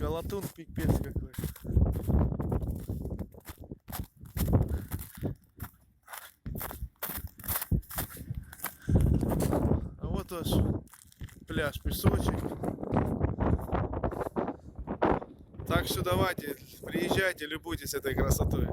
Колотун пипец какой. А вот уж пляж, песочек. Так что давайте, приезжайте, любуйтесь этой красотой.